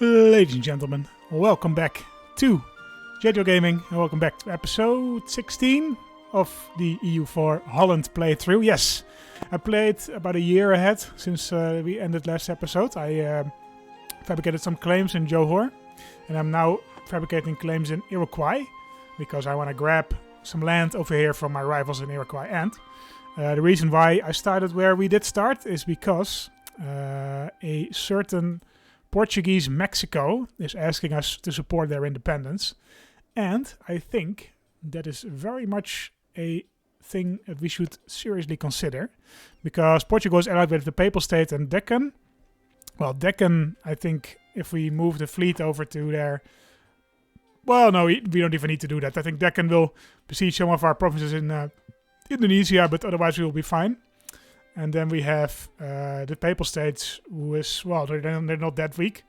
Ladies and gentlemen, welcome back to JJ Gaming and welcome back to episode 16 of the EU4 Holland playthrough. Yes, I played about a year ahead since we ended last episode. I fabricated some claims in Johor and I'm now fabricating claims in Iroquois because I want to grab some land over here from my rivals in Iroquois. And the reason why I started where we did start is because a certain Portuguese Mexico is asking us to support their independence, and I think that is very much a thing that we should seriously consider, because Portugal is allied with the Papal State and Deccan. Well, Deccan, I think if we move the fleet over to there, well, no, we don't even need to do that. I think Deccan will besiege some of our provinces in Indonesia, but otherwise we will be fine. And then we have the Papal States, who is, well, they're not that weak,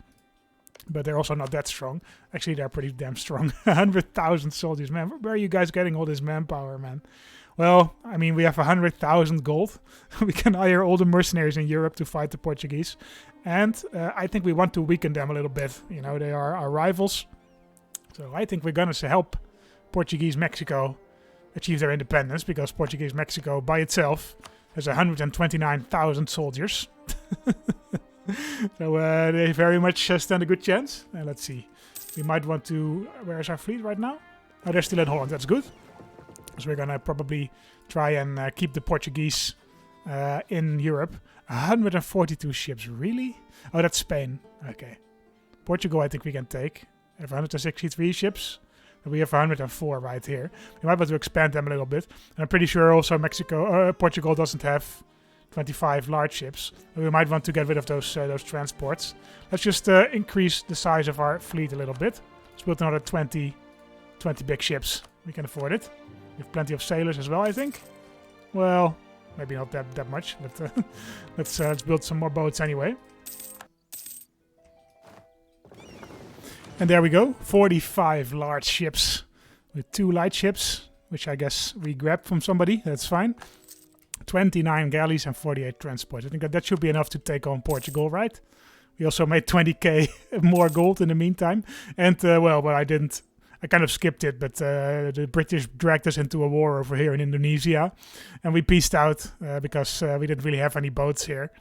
but they're also not that strong. Actually, they're pretty damn strong. 100,000 soldiers, man. Where are you guys getting all this manpower, man? Well, I mean, we have 100,000 gold. We can hire all the mercenaries in Europe to fight the Portuguese. And I think we want to weaken them a little bit. You know, they are our rivals. So I think we're going to help Portuguese Mexico achieve their independence, because Portuguese Mexico by itself has 129,000 soldiers. So they very much stand a good chance. Let's see. We might want to... Where is our fleet right now? Oh, they're still in Holland. That's good. So we're going to probably try and keep the Portuguese in Europe. 142 ships. Really? Oh, that's Spain. Okay. Portugal, I think we can take. We have 163 ships. We have 104 right here. We might want to expand them a little bit. And I'm pretty sure also Portugal doesn't have 25 large ships. We might want to get rid of those transports. Let's just increase the size of our fleet a little bit. Let's build another 20 big ships. We can afford it. We have plenty of sailors as well, I think. Well, maybe not that much, but let's build some more boats anyway. And there we go, 45 large ships with 2 light ships, which I guess we grabbed from somebody, that's fine. 29 galleys and 48 transports. I think that should be enough to take on Portugal, right? We also made 20k more gold in the meantime. And, well, I didn't, I kind of skipped it, but the British dragged us into a war over here in Indonesia. And we peaced out because we didn't really have any boats here.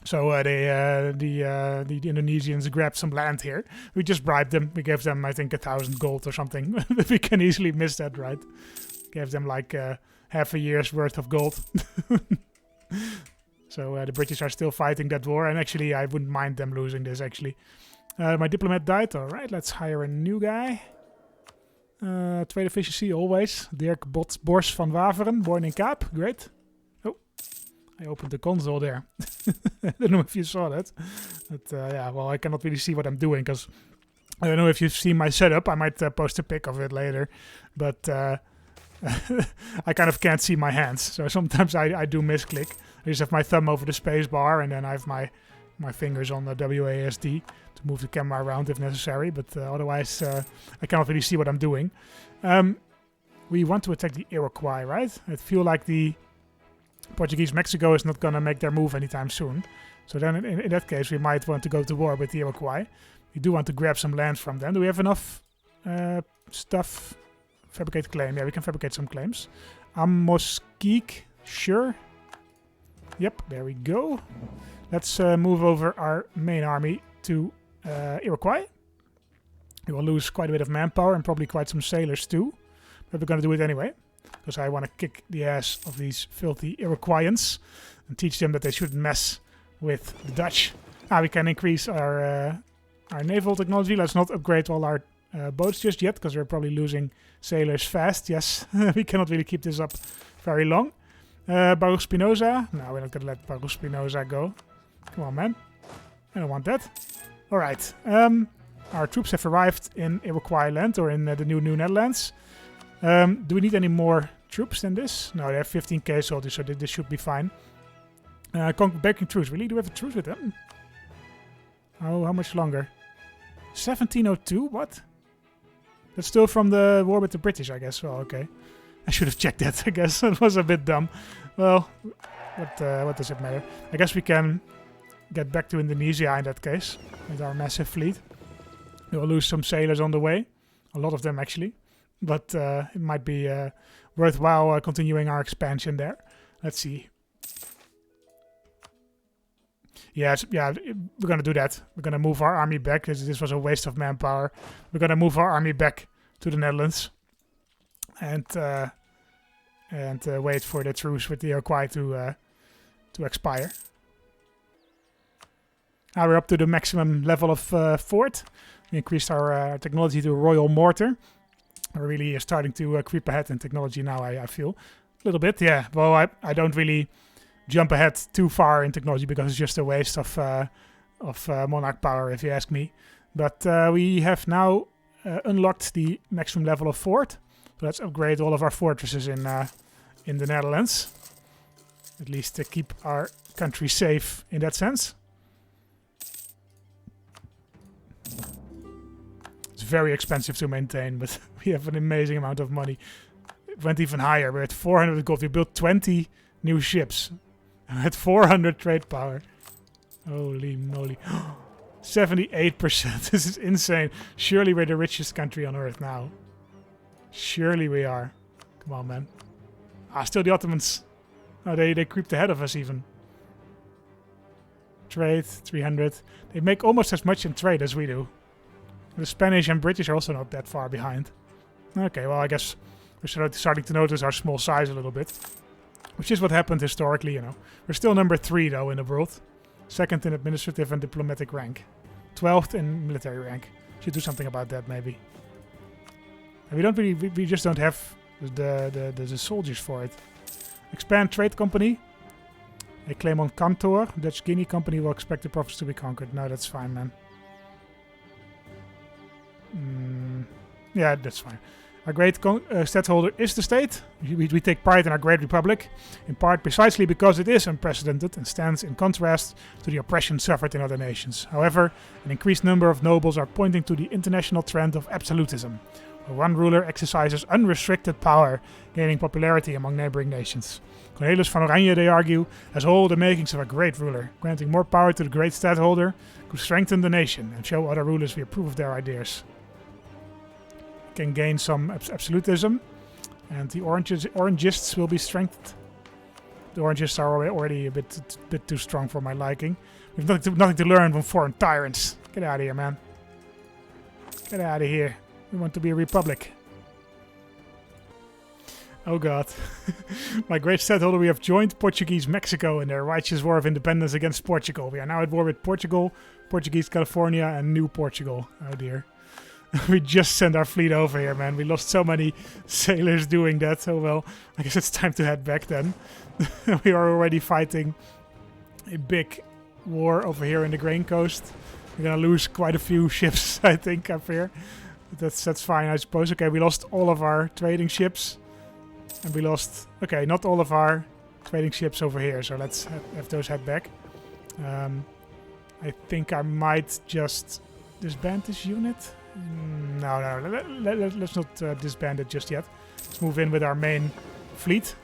So the Indonesians grabbed some land here. We just bribed them. We gave them, I think, 1,000 gold or something. We can easily miss that, right? Gave them like half a year's worth of gold. So the British are still fighting that war. And actually, I wouldn't mind them losing this, actually. My diplomat died. All right, let's hire a new guy. Trade efficiency, always. Dirk Bors van Waveren, born in Kaap. Great. I opened the console there. I don't know if you saw that. But yeah, well, I cannot really see what I'm doing because I don't know if you've seen my setup. I might post a pic of it later. But I kind of can't see my hands. So sometimes I do misclick. I just have my thumb over the space bar and then I have my fingers on the WASD to move the camera around if necessary. But otherwise, I cannot really see what I'm doing. We want to attack the Iroquois, right? I feel like the Portuguese Mexico is not going to make their move anytime soon. So then in that case, we might want to go to war with the Iroquois. We do want to grab some land from them. Do we have enough stuff? Fabricate claim. Yeah, we can fabricate some claims. Amoskeek. Sure. Yep, there we go. Let's move over our main army to Iroquois. We will lose quite a bit of manpower and probably quite some sailors too. But we're going to do it anyway. Because I want to kick the ass of these filthy Iroquoians and teach them that they shouldn't mess with the Dutch. Now we can increase our naval technology. Let's not upgrade all our boats just yet, because we're probably losing sailors fast. Yes, we cannot really keep this up very long. Baruch Spinoza. No, we're not going to let Baruch Spinoza go. Come on, man. I don't want that. All right. Our troops have arrived in Iroquois land, or in the New Netherlands. Do we need any more troops than this? No, they have 15k soldiers, so this should be fine. Breaking truce. Really? Do we have a truce with them? Oh, how much longer? 1702? What? That's still from the war with the British, I guess. Well, okay. I should have checked that, I guess. It was a bit dumb. Well, what does it matter? I guess we can get back to Indonesia in that case with our massive fleet. We will lose some sailors on the way. A lot of them actually. But it might be worthwhile continuing our expansion there. Let's see. Yes, yeah, we're going to do that. We're going to move our army back. This was a waste of manpower. We're going to move our army back to the Netherlands. And wait for the truce with the Iroquois to expire. Now we're up to the maximum level of fort. We increased our technology to a royal mortar. We're really starting to creep ahead in technology now, I feel. A little bit, yeah. Well, I don't really jump ahead too far in technology because it's just a waste of monarch power, if you ask me. But we have now unlocked the maximum level of fort. So let's upgrade all of our fortresses in the Netherlands. At least to keep our country safe in that sense. It's very expensive to maintain, but we have an amazing amount of money. It went even higher. We're at 400 gold. We built 20 new ships. At 400 trade power. Holy moly. 78%. This is insane. Surely we're the richest country on earth now. Surely we are. Come on, man. Ah, still the Ottomans. Oh, they creeped ahead of us even. Trade, 300. They make almost as much in trade as we do. The Spanish and British are also not that far behind. Okay, well, I guess we're starting to notice our small size a little bit. Which is what happened historically, you know. We're still number 3, though, in the world. 2nd in administrative and diplomatic rank. 12th in military rank. Should do something about that, maybe. And we just don't have the soldiers for it. Expand trade company. They claim on Kantor. Dutch Guinea company will expect the province to be conquered. No, that's fine, man. Yeah, that's fine. Our great stadtholder is the state. We take pride in our great republic, in part precisely because it is unprecedented and stands in contrast to the oppression suffered in other nations. However, an increased number of nobles are pointing to the international trend of absolutism, where one ruler exercises unrestricted power, gaining popularity among neighboring nations. Cornelis van Oranje, they argue, has all the makings of a great ruler. Granting more power to the great stadtholder could strengthen the nation and show other rulers we approve of their ideas. Can gain some absolutism, and the orangists will be strengthened. The orangists are already a bit too strong for my liking. We have nothing to learn from foreign tyrants. Get out of here, man. Get out of here. We want to be a republic. Oh god. My great stadtholder, we have joined Portuguese Mexico in their righteous war of independence against Portugal. We are now at war with Portugal, Portuguese California, and New Portugal. Oh dear. We just sent our fleet over here, man. We lost so many sailors doing that. Oh well, I guess it's time to head back then. We are already fighting a big war over here in the Grain Coast. We're gonna lose quite a few ships, I think, up here. But that's fine, I suppose. Okay, we lost all of our trading ships. And we lost... Okay, not all of our trading ships over here. So let's have those head back. I think I might just disband this unit. No. Let's not disband it just yet. Let's move in with our main fleet.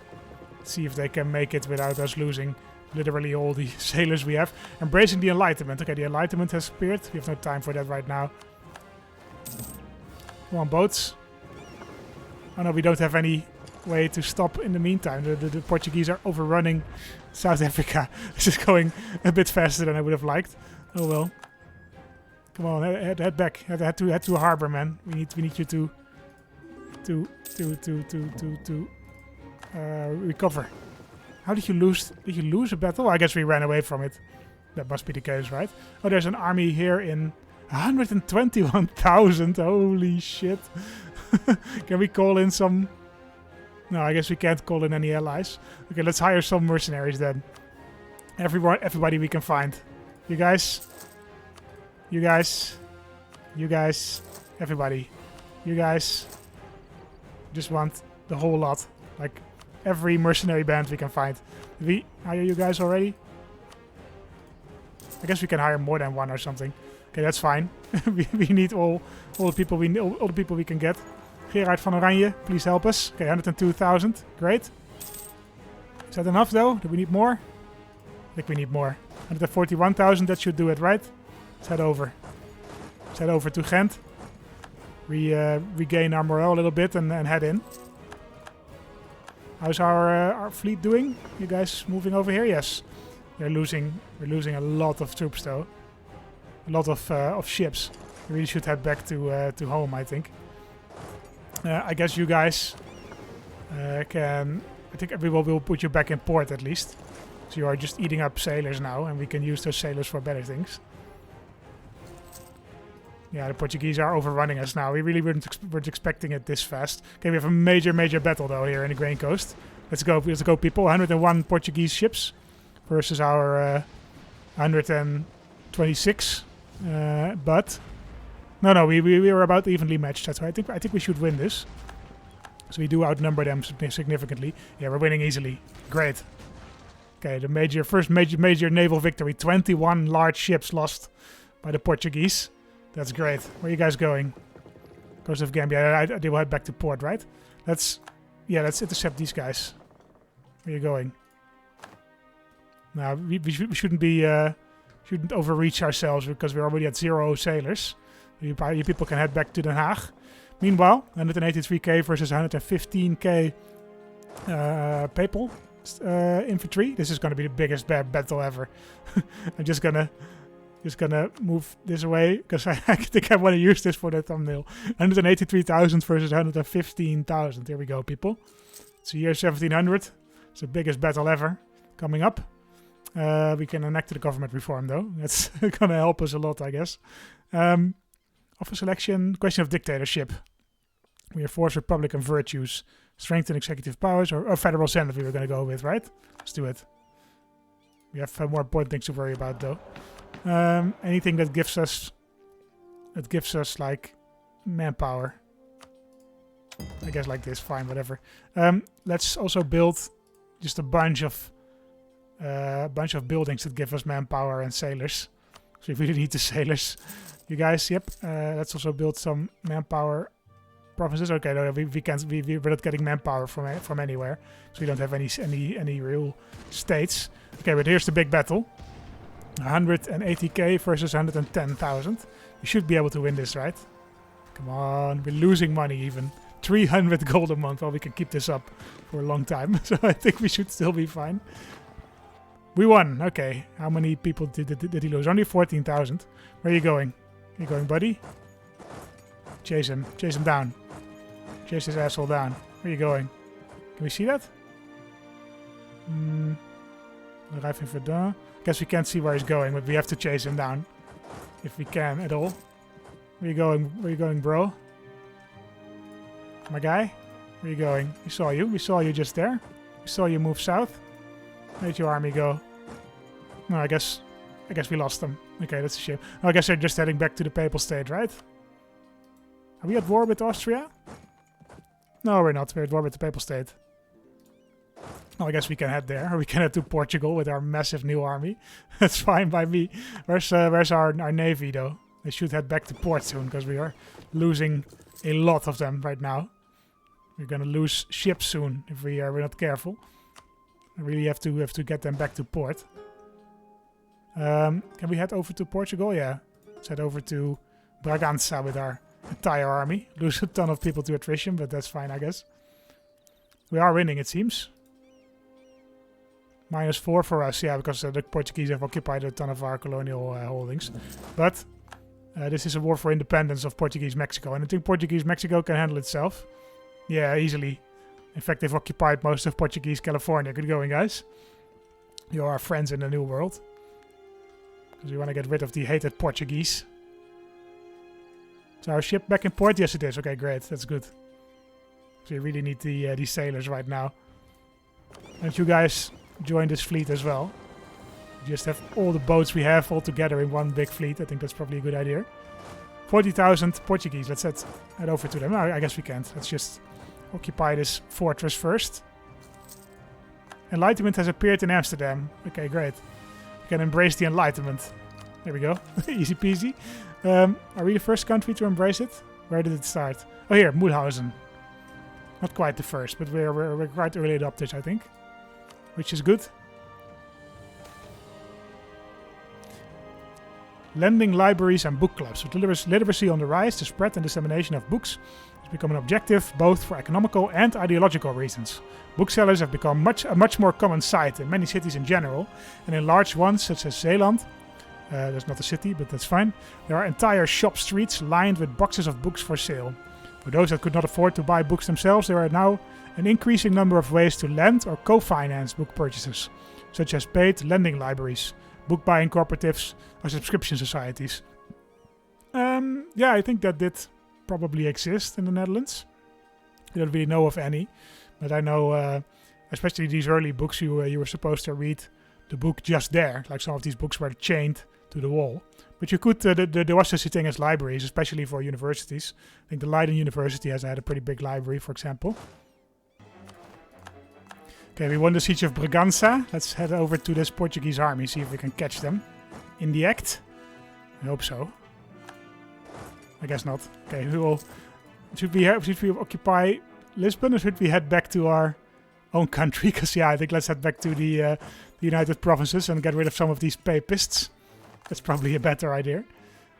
See if they can make it without us losing literally all the sailors we have. Embracing the Enlightenment. Okay, the Enlightenment has appeared. We have no time for that right now. Come on, boats. Oh no, we don't have any way to stop in the meantime. The Portuguese are overrunning South Africa. This is going a bit faster than I would have liked. Oh well. Come on, head back. Head to a harbor, man. We need you to recover. How did you lose? Did you lose a battle? I guess we ran away from it. That must be the case, right? Oh, there's an army here in 121,000. Holy shit! Can we call in some? No, I guess we can't call in any allies. Okay, let's hire some mercenaries then. Everybody we can find. You guys, everybody. You guys just want the whole lot. Like every mercenary band we can find. Did we hire you guys already? I guess we can hire more than one or something. Okay, that's fine. we need all the people we can get. Gerard van Oranje, please help us. Okay, 102,000. Great. Is that enough though? Do we need more? I think we need more. 141,000, that should do it, right? Let's head over. Let's head over to Ghent. Regain our morale a little bit and head in. How's our fleet doing? You guys moving over here? Yes. We're losing a lot of troops though. A lot of ships. We really should head back to home, I think. I guess you guys can... I think everyone will put you back in port at least. So you are just eating up sailors now, and we can use those sailors for better things. Yeah, the Portuguese are overrunning us now. We really weren't expecting it this fast. Okay, we have a major battle though here in the Grain Coast. Let's go, people. 101 Portuguese ships versus our 126. But no, we were about evenly matched. That's why I think we should win this. So we do outnumber them significantly. Yeah, we're winning easily. Great. Okay, the first major naval victory. 21 large ships lost by the Portuguese. That's great. Where are you guys going? Coast of Gambia. They will head back to port, right? Let's intercept these guys. Where are you going? Now we shouldn't overreach ourselves because we're already at 0 sailors. You people can head back to Den Haag. Meanwhile, 183k versus 115k papal infantry. This is going to be the biggest battle ever. I'm just gonna move this away because I think I want to use this for the thumbnail. 183,000 versus 115,000. Here we go, people. It's the year 1700. It's the biggest battle ever coming up. We can enact the government reform, though. That's going to help us a lot, I guess. Office election, question of dictatorship. We are forced Republican virtues, strengthen executive powers, or federal senate we were going to go with, right? Let's do it. We have more important things to worry about, though. Anything that gives us like manpower. I guess like this, fine, whatever. Let's also build just a bunch of buildings that give us manpower and sailors. So we really need the sailors. You guys, yep. Let's also build some manpower provinces. Okay, no, we're not getting manpower from anywhere, so we don't have any real states. Okay, but here's the big battle. 180k versus 110,000. We should be able to win this, right? Come on, we're losing money even. 300 gold a month. Well, we can keep this up for a long time, so I think we should still be fine. We won. Okay, how many people did he lose? Only 14,000. Where are you going? Where are you going, buddy? Chase him. Chase him down. Chase this asshole down. Where are you going? Can we see that? Arrive in Verdun. Guess we can't see where he's going, but we have to chase him down. If we can at all. Where you going? Where you going, bro? My guy? Where you going? We saw you. We saw you just there. We saw you move south. Where'd your army go? No, I guess we lost them. Okay, that's a shame. Oh, I guess they're just heading back to the Papal State, right? Are we at war with Austria? No, we're not. We're at war with the Papal State. Well, I guess we can head there. Or we can head to Portugal with our massive new army. That's fine by me. Where's our navy, though? They should head back to port soon, because we are losing a lot of them right now. We're gonna lose ships soon if we're not careful. I really have to get them back to port. Can we head over to Portugal? Yeah. Let's head over to Bragança with our entire army. Lose a ton of people to attrition, but that's fine, I guess. We are winning, it seems. -4 for us, yeah, because the Portuguese have occupied a ton of our colonial holdings. But this is a war for independence of Portuguese Mexico, and I think Portuguese Mexico can handle itself. Yeah, easily. In fact, they've occupied most of Portuguese California. Good going, guys. You are our friends in the New World. Because we want to get rid of the hated Portuguese. Is our ship back in port? Yes, it is. Okay, great. That's good. So we really need these sailors right now. And you guys join this fleet as well. Just have all the boats we have all together in one big fleet. I think that's probably a good idea. 40,000 Portuguese. Let's head over to them. No, I guess we can't. Let's just occupy this fortress first. Enlightenment has appeared in Amsterdam. Okay, great. We can embrace the Enlightenment. There we go. Easy peasy. Are we the first country to embrace it? Where did it start? Oh, here, Mulhausen. Not quite the first, but we're quite early adopters, I think. Which is good. lending libraries and book clubs. With literacy on the rise, the spread and dissemination of books has become an objective both for economical and ideological reasons. Booksellers have become a much more common sight in many cities in general, and in large ones such as Zeeland. That's not a city, but that's fine. There are entire shop streets lined with boxes of books for sale. For those that could not afford to buy books themselves, there are now an increasing number of ways to lend or co-finance book purchases, such as paid lending libraries, book buying cooperatives, or subscription societies. Yeah, I think that did probably exist in the Netherlands. I don't really know of any, but I know, especially these early books, you were supposed to read the book just there. Like some of these books were chained to the wall. But you could, there was such a thing as libraries, especially for universities. I think the Leiden University has had a pretty big library, for example. Okay, we won the siege of Bragança. Let's head over to this Portuguese army, see if we can catch them in the act. I hope so. I guess not. Okay, should we occupy Lisbon, or should we head back to our own country? Because yeah, I think let's head back to the United Provinces and get rid of some of these papists. That's probably a better idea.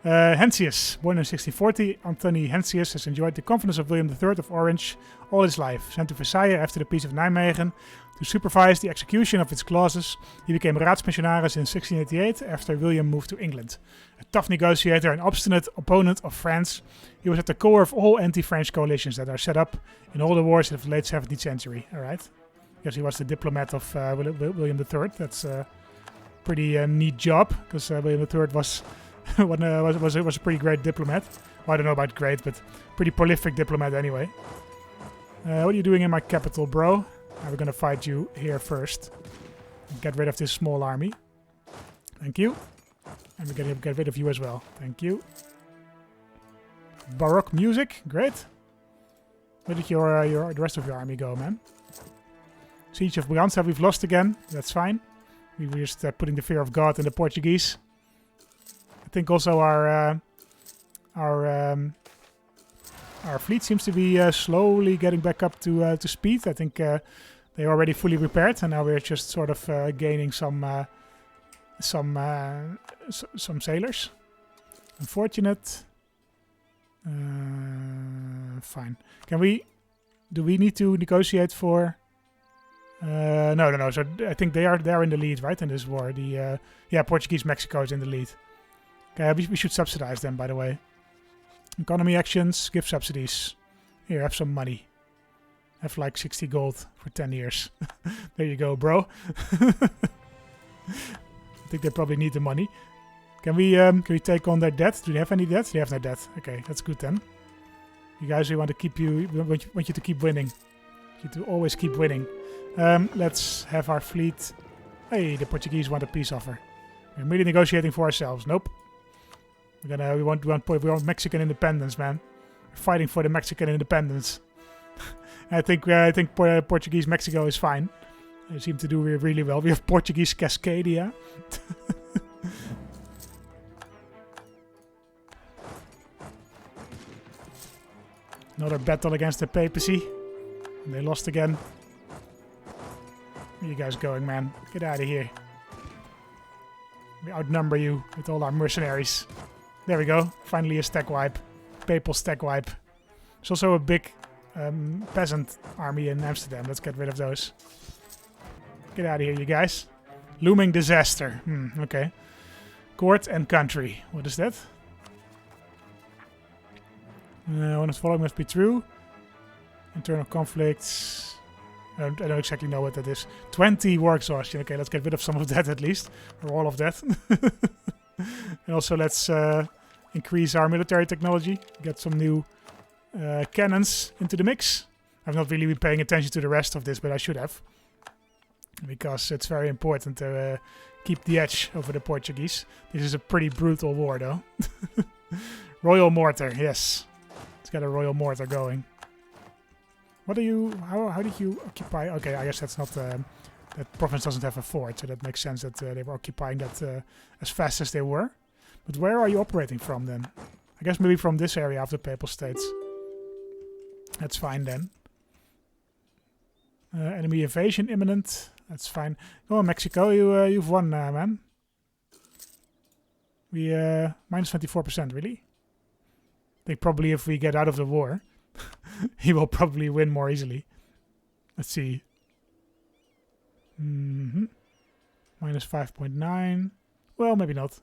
Heinsius, born in 1640, Anthony Heinsius has enjoyed the confidence of William III of Orange all his life. Sent to Versailles after the Peace of Nijmegen to supervise the execution of its clauses, he became Raadspensionaris in 1688 after William moved to England. A tough negotiator and obstinate opponent of France, he was at the core of all anti-French coalitions that are set up in all the wars of the late 17th century. Alright. Guess he was the diplomat of William III. That's a pretty neat job, because William III was was a pretty great diplomat. Well, I don't know about great, but pretty prolific diplomat anyway. What are you doing in my capital, bro? We're gonna fight you here first. Get rid of this small army. Thank you. And we're gonna get rid of you as well. Thank you. Baroque music, great. Where did the rest of your army go, man? Siege of Bragança, we've lost again. That's fine. We were just putting the fear of God in the Portuguese. I think also our fleet seems to be slowly getting back up to speed. I think they're already fully repaired, and now we're just sort of gaining some sailors. Unfortunate. Fine. Do we need to negotiate for? No. So I think they're in the lead, right, in this war. Portuguese Mexico is in the lead. Okay, we should subsidize them, by the way. Economy actions, give subsidies. Here, have some money. Have like 60 gold for 10 years. There you go, bro. I think they probably need the money. Can we take on their debt? Do they have any debt? They have no debt. Okay, that's good then. You guys, we want you to keep winning. You to always keep winning. Let's have our fleet. Hey, the Portuguese want a peace offer. We're merely negotiating for ourselves. Nope. We want Mexican independence, man. We're fighting for the Mexican independence. I think Portuguese Mexico is fine. They seem to do really well. We have Portuguese Cascadia. Another battle against the papacy. And they lost again. Where are you guys going, man? Get out of here. We outnumber you with all our mercenaries. There we go. Finally a stack wipe. Papal stack wipe. There's also a big peasant army in Amsterdam. Let's get rid of those. Get out of here, you guys. Looming disaster. Okay. Court and country. What is that? One of the following must be true. Internal conflicts. I don't exactly know what that is. 20 war exhaustion. Okay, let's get rid of some of that at least. Or all of that. And also let's increase our military technology. Get some new cannons into the mix. I've not really been paying attention to the rest of this, but I should have. Because it's very important to keep the edge over the Portuguese. This is a pretty brutal war though. Royal mortar, yes. Let's get a royal mortar going. What are you... How did you occupy... Okay, I guess that's not... that province doesn't have a fort, so that makes sense that they were occupying that as fast as they were. But where are you operating from then? I guess maybe from this area of the Papal States. That's fine then. Enemy invasion imminent. That's fine. Go on, Mexico. You've won, man. We minus 24%, really? I think probably if we get out of the war, he will probably win more easily. Let's see. Minus 5.9. Well, maybe not.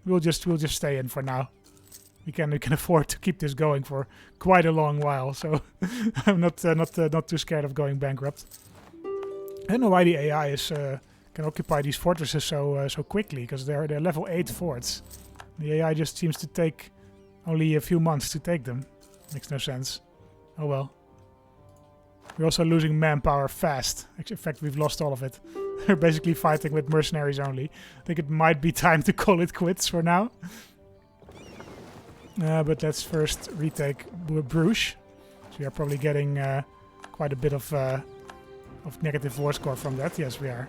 We'll just stay in for now. We can afford to keep this going for quite a long while, so I'm not too scared of going bankrupt. I don't know why the AI is can occupy these fortresses so quickly, because they're level 8 forts. The AI just seems to take only a few months to take them. Makes no sense. Oh well. We're also losing manpower fast. Actually, in fact, we've lost all of it. We're basically fighting with mercenaries only. I think it might be time to call it quits for now. But let's first retake Bruges. So we are probably getting quite a bit of negative war score from that. Yes, we are.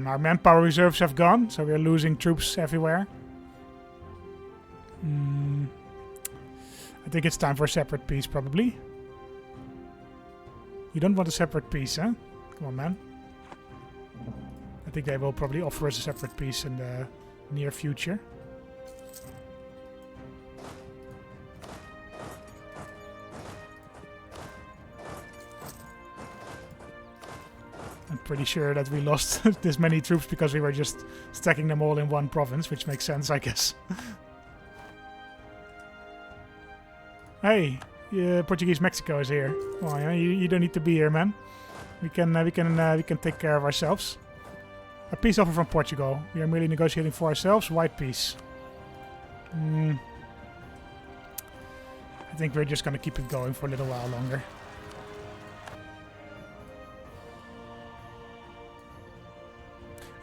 Our manpower reserves have gone, so we are losing troops everywhere. I think it's time for a separate peace, probably. You don't want a separate peace, huh? Come on, man. I think they will probably offer us a separate peace in the near future. I'm pretty sure that we lost this many troops because we were just stacking them all in one province, which makes sense, I guess. Hey, Portuguese Mexico is here. Well, you don't need to be here, man. We can take care of ourselves. A peace offer from Portugal. We are merely negotiating for ourselves. White peace. I think we're just gonna keep it going for a little while longer.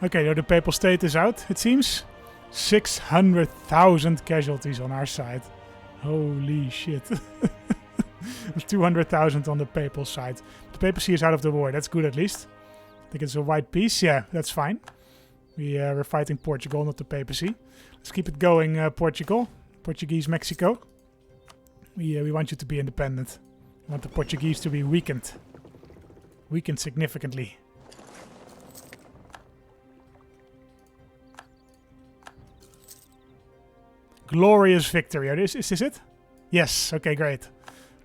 Okay, now the Papal State is out, it seems. 600,000 casualties on our side. Holy shit. 200,000 on the Papal side. The papacy is out of the war, that's good at least. I think it's a white peace, yeah, that's fine. We're fighting Portugal, not the papacy. Let's keep it going, Portugal. Portuguese Mexico. We want you to be independent. We want the Portuguese to be weakened. Weakened significantly. Glorious victory. Is this it? Yes. Okay, great.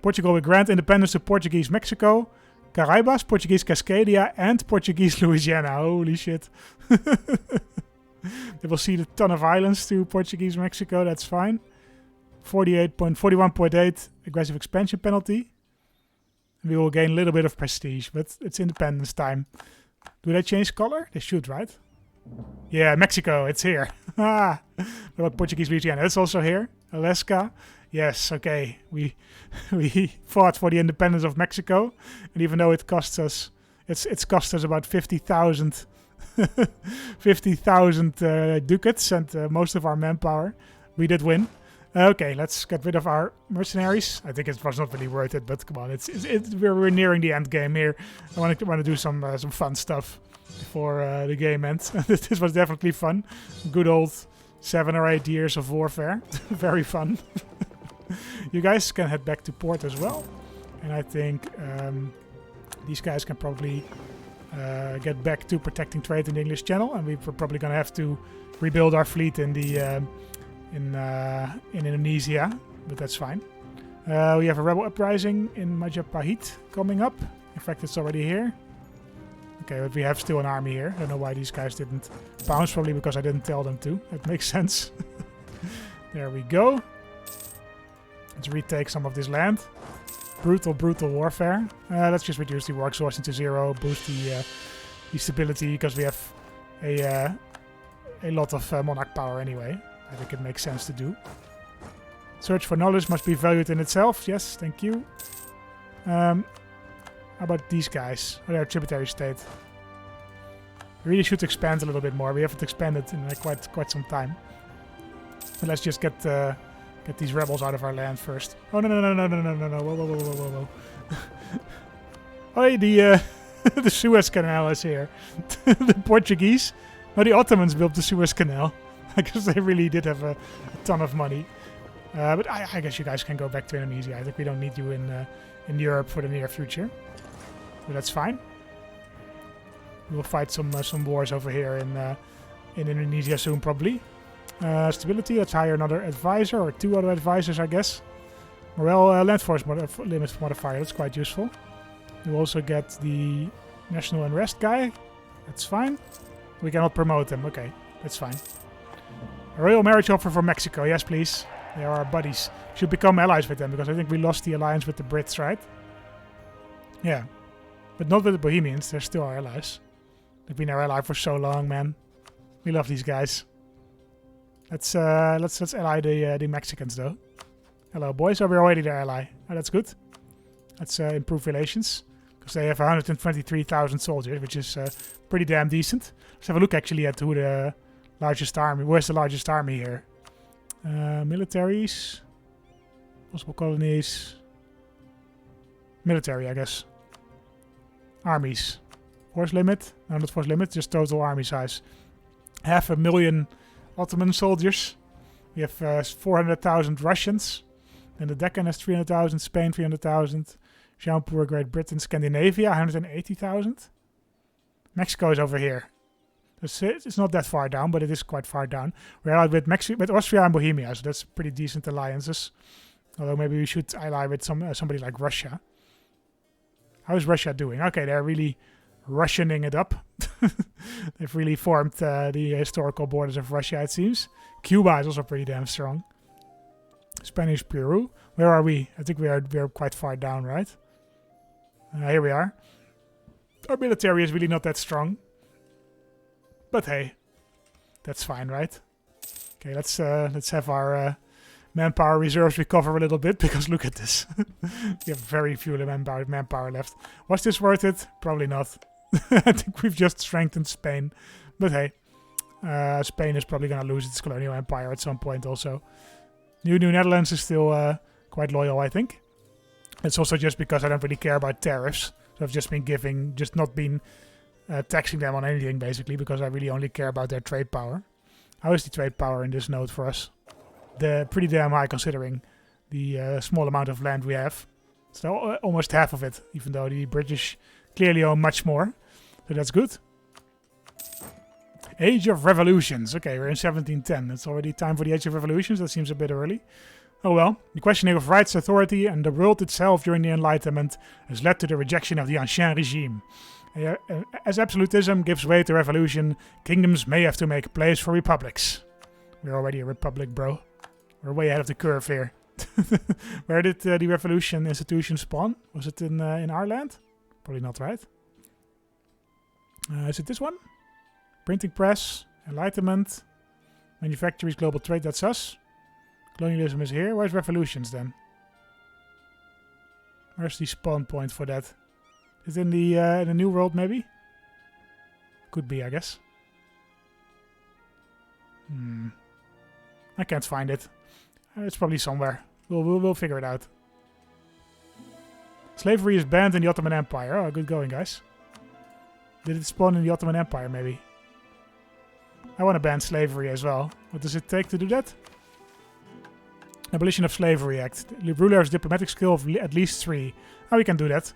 Portugal will grant independence to Portuguese Mexico, Caraibas, Portuguese Cascadia, and Portuguese Louisiana. Holy shit. They will cede a ton of islands to Portuguese Mexico. That's fine. 41.8 aggressive expansion penalty. We will gain a little bit of prestige, but it's independence time. Do they change color? They should, right? Yeah, Mexico, it's here. What about Portuguese Louisiana? It's also here. Alaska. Yes, okay. We fought for the independence of Mexico, and even though it cost us, it's cost us about 50,000 ducats and most of our manpower, we did win. Okay, let's get rid of our mercenaries. I think it was not really worth it, but come on, we're nearing the end game here. I want to do some fun stuff before the game ends. This was definitely fun. Good old 7 or 8 years of warfare. Very fun. You guys can head back to port as well, and I think these guys can probably get back to protecting trade in the English Channel, and we're probably gonna have to rebuild our fleet in the in Indonesia, but that's fine. We have a rebel uprising in Majapahit coming up. In fact, it's already here. Okay, but we have still an army here. I don't know why these guys didn't bounce, probably because I didn't tell them to. That makes sense. There we go. Let's retake some of this land. Brutal warfare. Let's just reduce the war exhaustion to 0, boost the stability, because we have a lot of monarch power anyway. I think it makes sense to do. Search for knowledge must be valued in itself. Yes, thank you. How about these guys? Oh, they're a tributary state. We really should expand a little bit more. We haven't expanded in quite some time. But let's just get these rebels out of our land first. Oh no! Whoa! Oh, the Suez Canal is here. The Portuguese, no, the Ottomans built the Suez Canal. Because they really did have a ton of money. But I guess you guys can go back to Indonesia. I think we don't need you in Europe for the near future. So that's fine. We will fight some wars over here in Indonesia soon, probably. Stability, let's hire another advisor, or 2 other advisors, I guess. Morale, land force limit modifier, that's quite useful. We'll also get the national unrest guy. That's fine. We cannot promote him. Okay, that's fine. A royal marriage offer for Mexico. Yes, please. They are our buddies. Should become allies with them, because I think we lost the alliance with the Brits, right? Yeah. But not with the Bohemians. They're still our allies. They've been our ally for so long, man. We love these guys. Let's ally the Mexicans, though. Hello, boys. Oh, we're already their ally. Oh, that's good. Let's improve relations. Because they have 123,000 soldiers, which is pretty damn decent. Let's have a look, actually, at who the largest army... Where's the largest army here? Militaries. Possible colonies. Military, I guess. Armies. Force limit? No, not force limit, just total army size. 500,000 Ottoman soldiers. We have 400,000 Russians. And the Deccan has 300,000. Spain, 300,000. Jaunpur, Great Britain. Scandinavia, 180,000. Mexico is over here. It's not that far down, but it is quite far down. We're allied with Austria and Bohemia, so that's pretty decent alliances. Although maybe we should ally with somebody like Russia. How is Russia doing? Okay, they're really Russianing it up. They've really formed the historical borders of Russia, it seems. Cuba is also pretty damn strong. Spanish Peru. Where are we? I think we are quite far down, right? Here we are. Our military is really not that strong. But hey, that's fine, right? Okay, let's have our manpower reserves recover a little bit, because look at this. We have very few manpower left. Was this worth it? Probably not. I think we've just strengthened Spain. But hey, Spain is probably going to lose its colonial empire at some point also. New Netherlands is still quite loyal, I think. It's also just because I don't really care about tariffs. So I've just been not been taxing them on anything, basically, because I really only care about their trade power. How is the trade power in this node for us? They're pretty damn high, considering the small amount of land we have. So almost half of it, even though the British clearly own much more. So that's good. Age of Revolutions. Okay, we're in 1710. It's already time for the Age of Revolutions. That seems a bit early. Oh well. The questioning of rights, authority, and the world itself during the Enlightenment has led to the rejection of the Ancien regime. As absolutism gives way to revolution, kingdoms may have to make place for republics. We're already a republic, bro. We're way ahead of the curve here. Where did the revolution institution spawn? Was it in our land? Probably not, right? Is it this one? Printing press, enlightenment, manufacturers, global trade, that's us. Colonialism is here. Where's revolutions then? Where's the spawn point for that? Is it in the New World, maybe? Could be, I guess. I can't find it. It's probably somewhere. We'll figure it out. Slavery is banned in the Ottoman Empire. Oh, good going, guys. Did it spawn in the Ottoman Empire, maybe? I want to ban slavery as well. What does it take to do that? Abolition of Slavery Act. The ruler has diplomatic skill of at least 3. Oh, we can do that.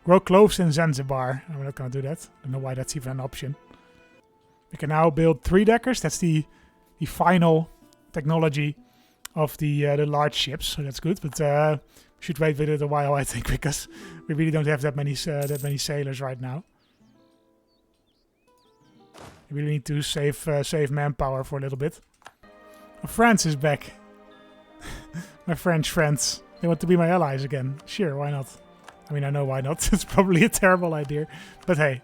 Grow cloves in Zanzibar. I'm not going to do that. I don't know why that's even an option. We can now build 3-deckers. That's the final technology of the large ships. So that's good. But we should wait with it a while, I think, because we really don't have that many sailors right now. We really need to save manpower for a little bit. Oh, France is back. My French friends. They want to be my allies again. Sure, why not? I mean, I know why not. It's probably a terrible idea. But hey,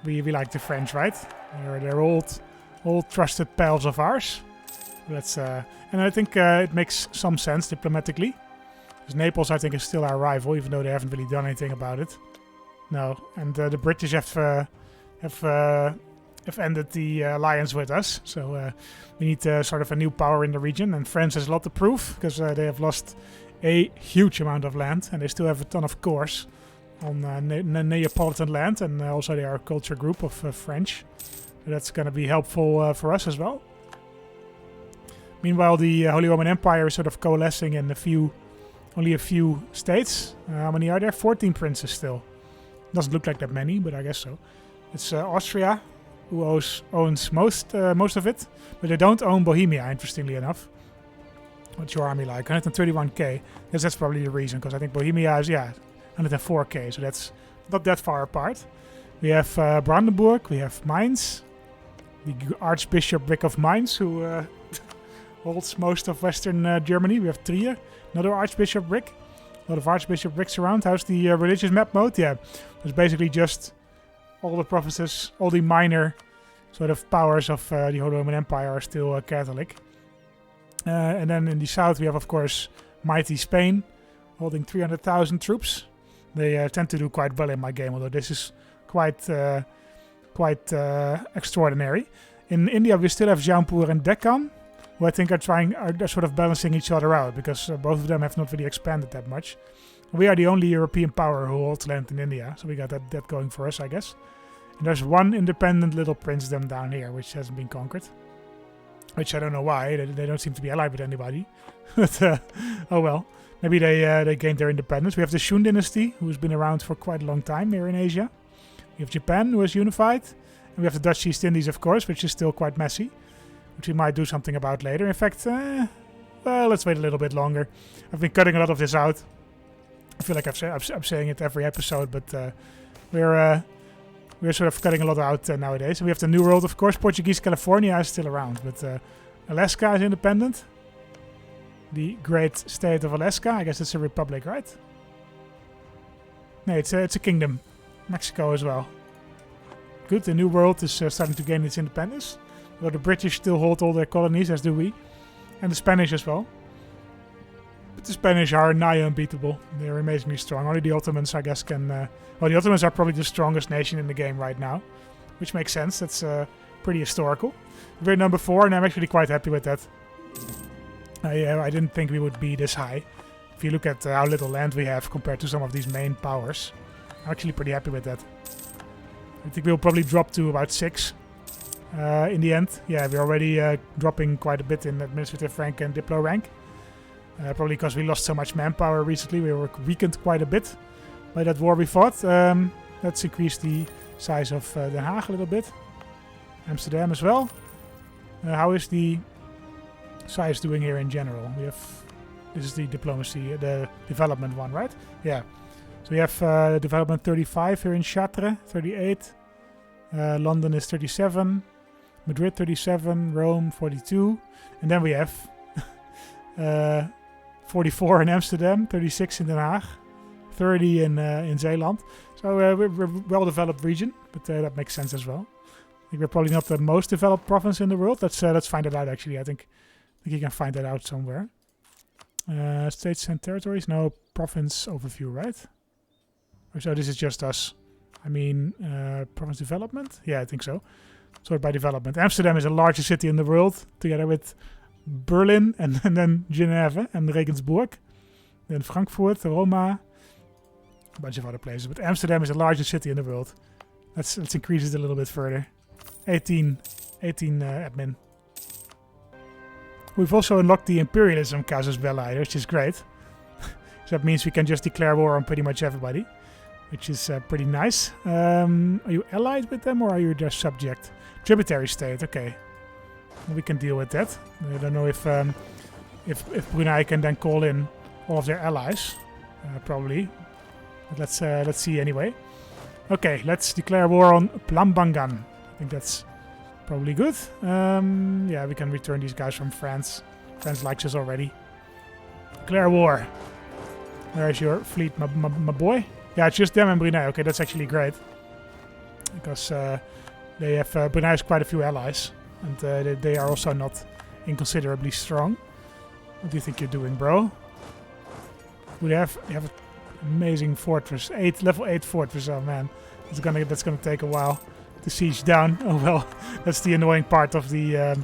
we like the French, right? They're old trusted pals of ours. That's and I think it makes some sense diplomatically. Because Naples, I think, is still our rival, even though they haven't really done anything about it. No, and the British have ended the alliance with us. So we need sort of a new power in the region. And France has a lot to prove, because they have lost a huge amount of land. And they still have a ton of cores on Neapolitan land. And also they are a culture group of French. So that's going to be helpful for us as well. Meanwhile, the Holy Roman Empire is sort of coalescing in only a few states. How many are there? 14 princes still. Doesn't look like that many, but I guess so. It's Austria, who owns most of it, but they don't own Bohemia, interestingly enough. What's your army like? 131k. Yes, that's probably the reason, because I think Bohemia is, 104k, so that's not that far apart. We have Brandenburg, we have Mainz, the Archbishopric of Mainz, who holds most of Western Germany. We have Trier, another Archbishopric. A lot of Archbishoprics around. How's the religious map mode? Yeah, it's basically just all the provinces, all the minor sort of powers of the Holy Roman Empire are still Catholic. And then in the south we have, of course, mighty Spain, holding 300,000 troops. They tend to do quite well in my game, although this is quite extraordinary. In India we still have Jaunpur and Deccan, who I think are sort of balancing each other out, because both of them have not really expanded that much. We are the only European power who holds land in India, so we got that going for us, I guess. And there's one independent little princedom down here, which hasn't been conquered. Which I don't know why, they don't seem to be allied with anybody. But, oh well, maybe they gained their independence. We have the Shun dynasty, who's been around for quite a long time here in Asia. We have Japan, who is unified. And we have the Dutch East Indies, of course, which is still quite messy, which we might do something about later. In fact, well, let's wait a little bit longer. I've been cutting a lot of this out. I feel like I'm saying it every episode, but we're sort of cutting a lot out nowadays. And we have the New World, of course. Portuguese California is still around, but Alaska is independent. The great state of Alaska. I guess it's a republic, right? No, it's a kingdom. Mexico as well. Good, the New World is starting to gain its independence. Though the British still hold all their colonies, as do we. And the Spanish as well. But the Spanish are nigh unbeatable. They're amazingly strong. Only the Ottomans, I guess, can... well, the Ottomans are probably the strongest nation in the game right now. Which makes sense. That's pretty historical. We're number 4, and I'm actually quite happy with that. I didn't think we would be this high. If you look at how little land we have compared to some of these main powers. I'm actually pretty happy with that. I think we'll probably drop to about 6 in the end. Yeah, we're already dropping quite a bit in administrative rank and diplo rank. Probably because we lost so much manpower recently. We were weakened quite a bit by that war we fought. Let's increase the size of Den Haag a little bit. Amsterdam as well. How is the size doing here in general? We have... This is the diplomacy, the development one, right? Yeah. So we have development 35 here in Chartres, 38. London is 37. Madrid 37. Rome 42. And then we have 44 in Amsterdam, 36 in Den Haag, 30 in Zeeland. So we're a well-developed region, but that makes sense as well. I think we're probably not the most developed province in the world. Let's find that out, actually. I think you can find that out somewhere. States and territories? No, province overview, right? So this is just us. I mean, province development? Yeah, I think so. Sort by development. Amsterdam is the largest city in the world, together with Berlin and then Geneva and Regensburg. Then Frankfurt, Roma, a bunch of other places. But Amsterdam is the largest city in the world. Let's increase it a little bit further. 18 admin. We've also unlocked the imperialism casus belli, which is great. So that means we can just declare war on pretty much everybody, which is pretty nice. Are you allied with them or are you just subject? Tributary state, okay. Well, we can deal with that. I don't know if Brunei can then call in all of their allies, probably. But let's see anyway. Okay, let's declare war on Plambangan. I think that's probably good. Yeah, we can return these guys from France. France likes us already. Declare war. Where's your fleet, my boy? Yeah, it's just them and Brunei. Okay, that's actually great. Because they have Brunei has quite a few allies. And they are also not inconsiderably strong. What do you think you're doing, bro? You have an amazing fortress. Level 8 fortress. Oh man, that's gonna take a while to siege down. Oh well, that's the annoying part of the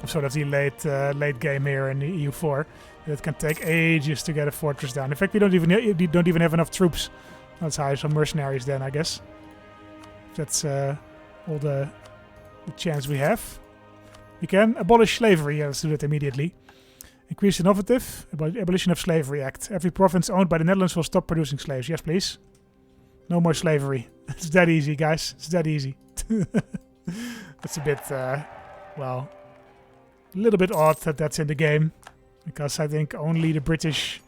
sort of the late game here in the EU4. It can take ages to get a fortress down. In fact, we don't even have enough troops. Let's hire some mercenaries then, I guess. That's all the chance we have. We can abolish slavery. Yeah, let's do that immediately. Increase innovative. Abolition of Slavery Act. Every province owned by the Netherlands will stop producing slaves. Yes, please. No more slavery. It's that easy, guys. It's that easy. It's a bit, well, a little bit odd that that's in the game. Because I think only the British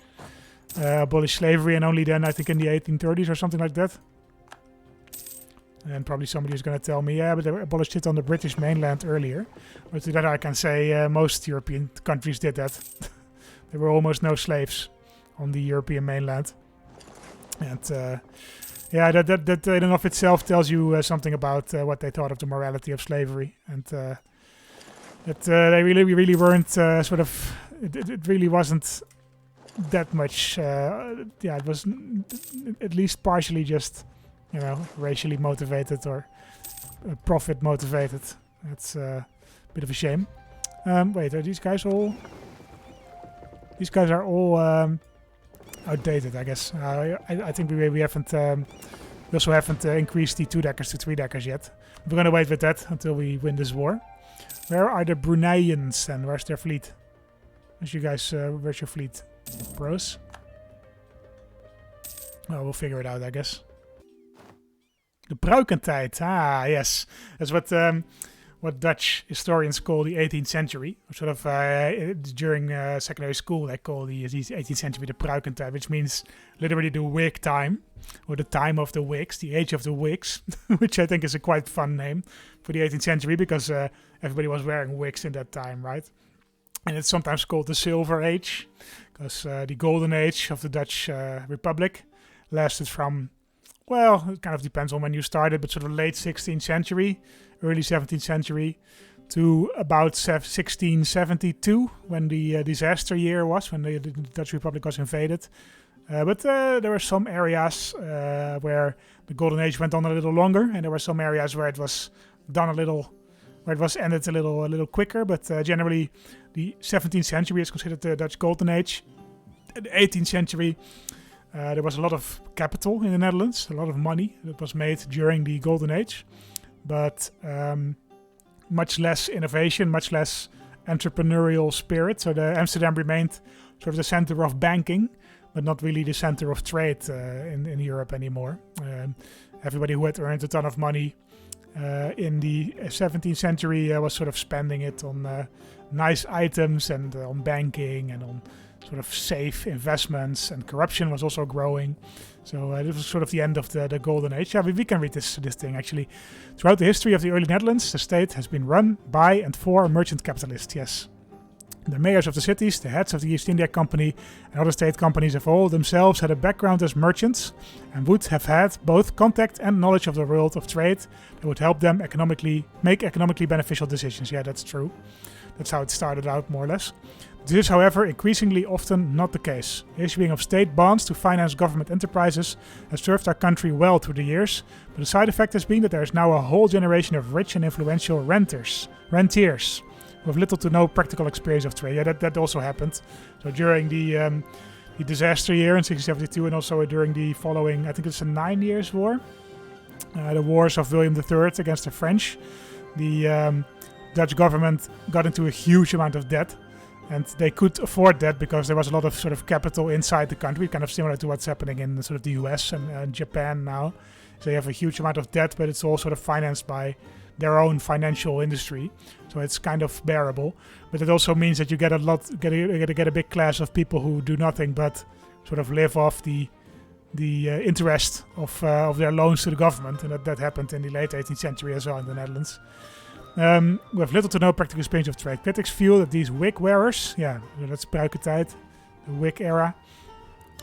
abolished slavery, and only then I think in the 1830s or something like that. And probably somebody is going to tell me, yeah, but they abolished it on the British mainland earlier. But to that I can say most European countries did that. There were almost no slaves on the European mainland. And yeah, that in and of itself tells you something about what they thought of the morality of slavery. And that they really weren't sort of... It really wasn't that much... yeah, it was at least partially just... you know, racially motivated or profit motivated. That's a bit of a shame. Wait, are these guys all... These guys are all outdated, I guess. I think we haven't... we also haven't increased the 2-deckers to 3-deckers yet. We're going to wait with that until we win this war. Where are the Bruneians and where's their fleet? Where's you guys... where's your fleet? Bros? Well, we'll figure it out, I guess. The Pruikentijd, yes, that's what Dutch historians call the 18th century. Sort of during secondary school, they call the 18th century the Pruikentijd, which means literally the Whig time, or the time of the Whigs, the age of the Whigs, which I think is a quite fun name for the 18th century because everybody was wearing wigs in that time, right? And it's sometimes called the Silver Age, because the Golden Age of the Dutch Republic lasted from... Well, it kind of depends on when you started, but sort of late 16th century, early 17th century, to about 1672, when the disaster year was, when the Dutch Republic was invaded. But there were some areas where the Golden Age went on a little longer, and there were some areas where it was done a little, where it was ended a little quicker. But generally, the 17th century is considered the Dutch Golden Age. In the 18th century. There was a lot of capital in the Netherlands, a lot of money that was made during the Golden Age, but much less innovation, much less entrepreneurial spirit. So Amsterdam remained sort of the center of banking, but not really the center of trade in Europe anymore. Everybody who had earned a ton of money in the 17th century was sort of spending it on nice items and on banking and on sort of safe investments, and corruption was also growing. So this was sort of the end of the Golden Age. Yeah, we can read this thing actually. Throughout the history of the early Netherlands, the state has been run by and for merchant capitalists, yes. The mayors of the cities, the heads of the East India Company and other state companies have all themselves had a background as merchants and would have had both contact and knowledge of the world of trade that would help them make economically beneficial decisions. Yeah, that's true. That's how it started out, more or less. This is, however, increasingly often not the case. The issuing of state bonds to finance government enterprises has served our country well through the years, but the side effect has been that there is now a whole generation of rich and influential rentiers, with little to no practical experience of trade. Yeah, that also happened. So during the disaster year in 1672, and also during the following, I think it's a 9 years war, the wars of William III against the French, the Dutch government got into a huge amount of debt. And they could afford that because there was a lot of sort of capital inside the country, kind of similar to what's happening in sort of the US and Japan now. So you have a huge amount of debt, but it's all sort of financed by their own financial industry. So it's kind of bearable. But it also means that you get a big class of people who do nothing but sort of live off the interest of their loans to the government. And that happened in the late 18th century as well in the Netherlands. With little to no practical experience of trade. Critics feel that these wig wearers, that's Pruikentijd, the wig era,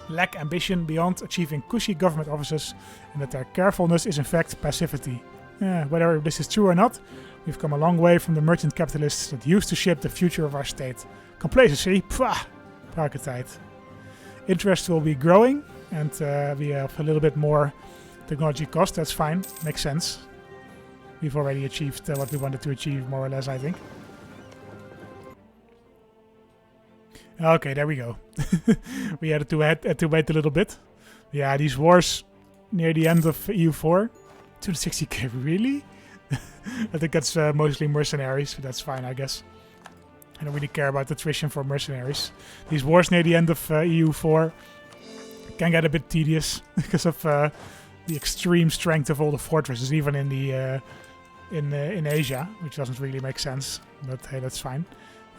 lack ambition beyond achieving cushy government offices, and that their carefulness is in fact passivity. Whether this is true or not, we've come a long way from the merchant capitalists that used to shape the future of our state. Complacency, Pruikentijd. Interest will be growing, and we have a little bit more technology cost. That's fine, makes sense. We've already achieved what we wanted to achieve, more or less, I think. Okay, there we go. We had to wait a little bit. Yeah, these wars near the end of EU4. 260k, really? I think that's mostly mercenaries, but that's fine, I guess. I don't really care about attrition for mercenaries. These wars near the end of EU4 can get a bit tedious because of the extreme strength of all the fortresses, even in the in Asia, which doesn't really make sense. But hey, that's fine.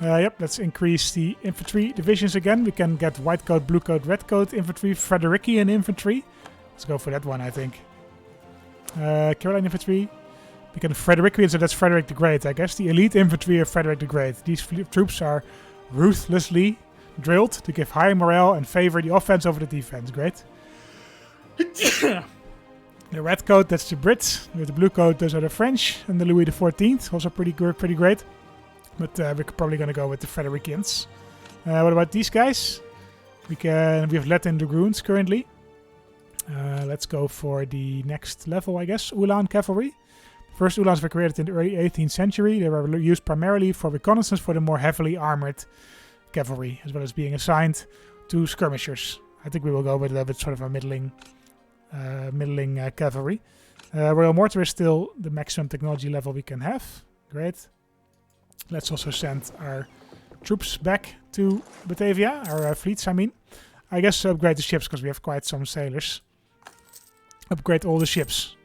Yep, let's increase the infantry divisions again. We can get white coat, blue coat, red coat infantry, Frederician infantry. Let's go for that one, I think. Caroline infantry. We can Frederician, so that's Frederick the Great, I guess. The elite infantry of Frederick the Great. These troops are ruthlessly drilled to give high morale and favor the offense over the defense. Great. The red coat, that's the Brits. With the blue coat, those are the French. And the Louis XIV, also pretty great. But we're probably going to go with the Fredericians. What about these guys? We have Latin Dragoons currently. Let's go for the next level, I guess. Ulan cavalry. First Ulans were created in the early 18th century. They were used primarily for reconnaissance for the more heavily armored cavalry, as well as being assigned to skirmishers. I think we will go with sort of a middling cavalry. Royal Mortar is still the maximum technology level we can have. Great. Let's also send our troops back to Batavia, our fleets, I mean. I guess upgrade the ships, because we have quite some sailors. Upgrade all the ships.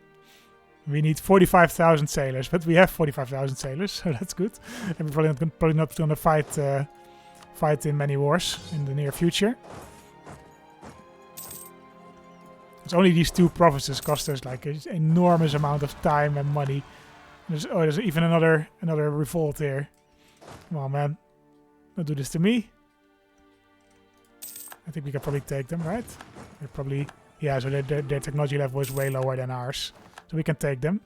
We need 45,000 sailors, but we have 45,000 sailors, so that's good. And we're probably not going to fight in many wars in the near future. It's only these two provinces cost us like an enormous amount of time and money. There's even another revolt here. Come on, man. Don't do this to me. I think we can probably take them, right? They're probably... Yeah, so their technology level is way lower than ours. So we can take them.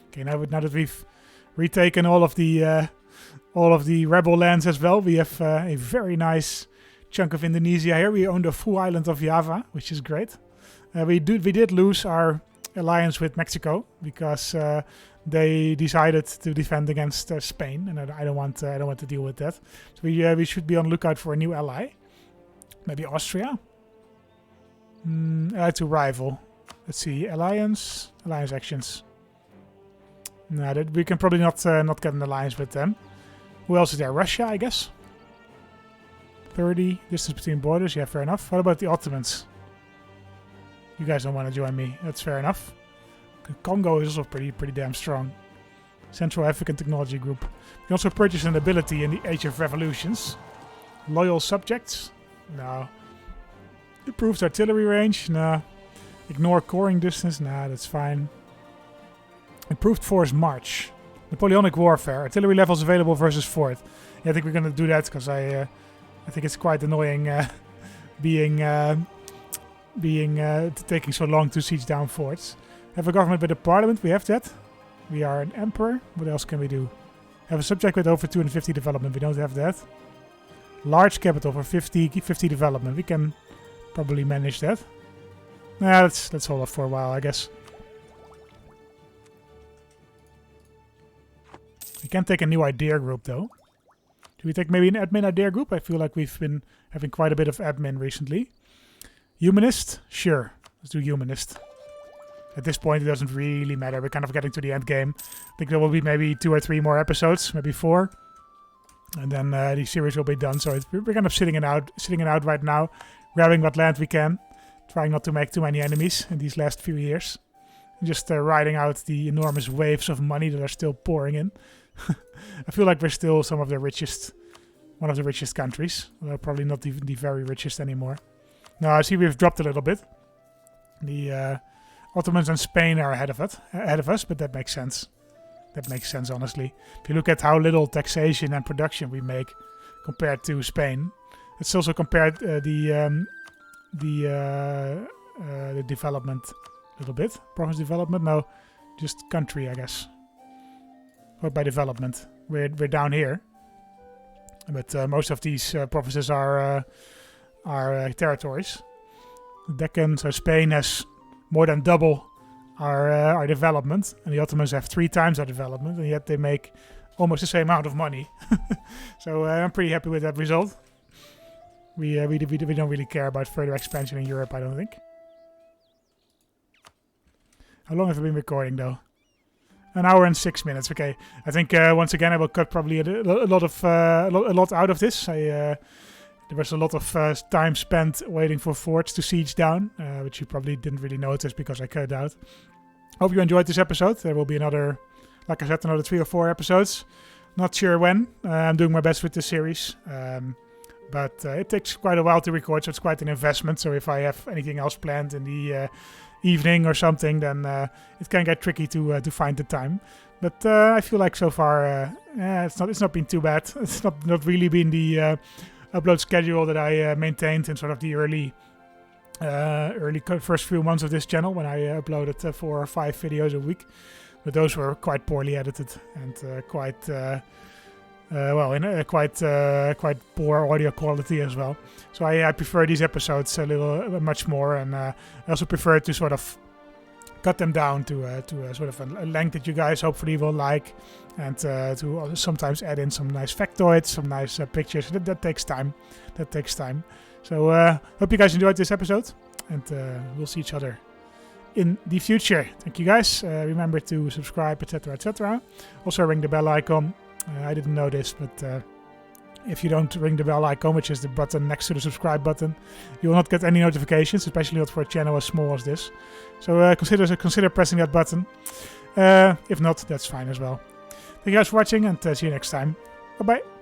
Okay, now that we've retaken all of the rebel lands as well, we have a very nice chunk of Indonesia here. We own the full island of Java, which is great. We did lose our alliance with Mexico because they decided to defend against Spain, and I don't want to deal with that. So we should be on the lookout for a new ally. Maybe Austria. To rival. Let's see, alliance actions. No, we can probably not get an alliance with them. Who else is there? Russia, I guess. 30 distance between borders. Yeah, fair enough. What about the Ottomans? You guys don't want to join me. That's fair enough. Congo is also pretty damn strong. Central African Technology Group. You can also purchase an ability in the Age of Revolutions. Loyal subjects? No. Improved artillery range? No. Ignore coring distance? Nah, that's fine. Improved force march. Napoleonic warfare. Artillery levels available versus fort. Yeah, I think we're going to do that because I think it's quite annoying taking so long to siege down forts. Have a government with a parliament. We have that. We are an emperor. What else can we do? Have a subject with over 250 development. We don't have that. Large capital for 50 development. We can probably manage that. Nah, let's hold off for a while, I guess. We can take a new idea group, though. Do we take maybe an admin idea group? I feel like we've been having quite a bit of admin recently. Humanist? Sure. Let's do humanist. At this point, it doesn't really matter. We're kind of getting to the end game. I think there will be maybe 2 or 3 more episodes, maybe 4. And then the series will be done. So we're kind of sitting it out right now. Grabbing what land we can. Trying not to make too many enemies in these last few years. Just riding out the enormous waves of money that are still pouring in. I feel like we're still one of the richest countries. Although probably not even the very richest anymore. No, I see we've dropped a little bit. The Ottomans and Spain are ahead of us, but that makes sense. That makes sense, honestly. If you look at how little taxation and production we make compared to Spain, let's also compare the development a little bit. Province development? No, just country, I guess. Or by development. We're down here. But most of these provinces are territories. The Deccan, so Spain has more than double our development, and the Ottomans have 3 times our development, and yet they make almost the same amount of money. So I'm pretty happy with that result. We don't really care about further expansion in Europe, I don't think. How long have I been recording though? An hour and 6 minutes. Okay, I think once again I will cut probably a lot out of this. There was a lot of time spent waiting for forts to siege down, which you probably didn't really notice because I cut it out. Hope you enjoyed this episode. There will be another, like I said, another 3 or 4 episodes. Not sure when. I'm doing my best with this series. But it takes quite a while to record, so it's quite an investment. So if I have anything else planned in the evening or something, then it can get tricky to find the time. But I feel like so far it's not been too bad. It's not really been the upload schedule that I maintained in sort of the early first few months of this channel when I uploaded 4 or 5 videos a week. But those were quite poorly edited and quite poor audio quality as well. So I prefer these episodes much more, and I also prefer to sort of cut them down to sort of a length that you guys hopefully will like, and to sometimes add in some nice factoids, some nice pictures. That takes time. So hope you guys enjoyed this episode, and we'll see each other in the future. Thank you guys. Remember to subscribe, etc. Also ring the bell icon. I didn't know this, but if you don't ring the bell icon, which is the button next to the subscribe button, you will not get any notifications, especially not for a channel as small as this. So consider pressing that button. If not, that's fine as well. Thank you guys for watching, and see you next time. Bye-bye.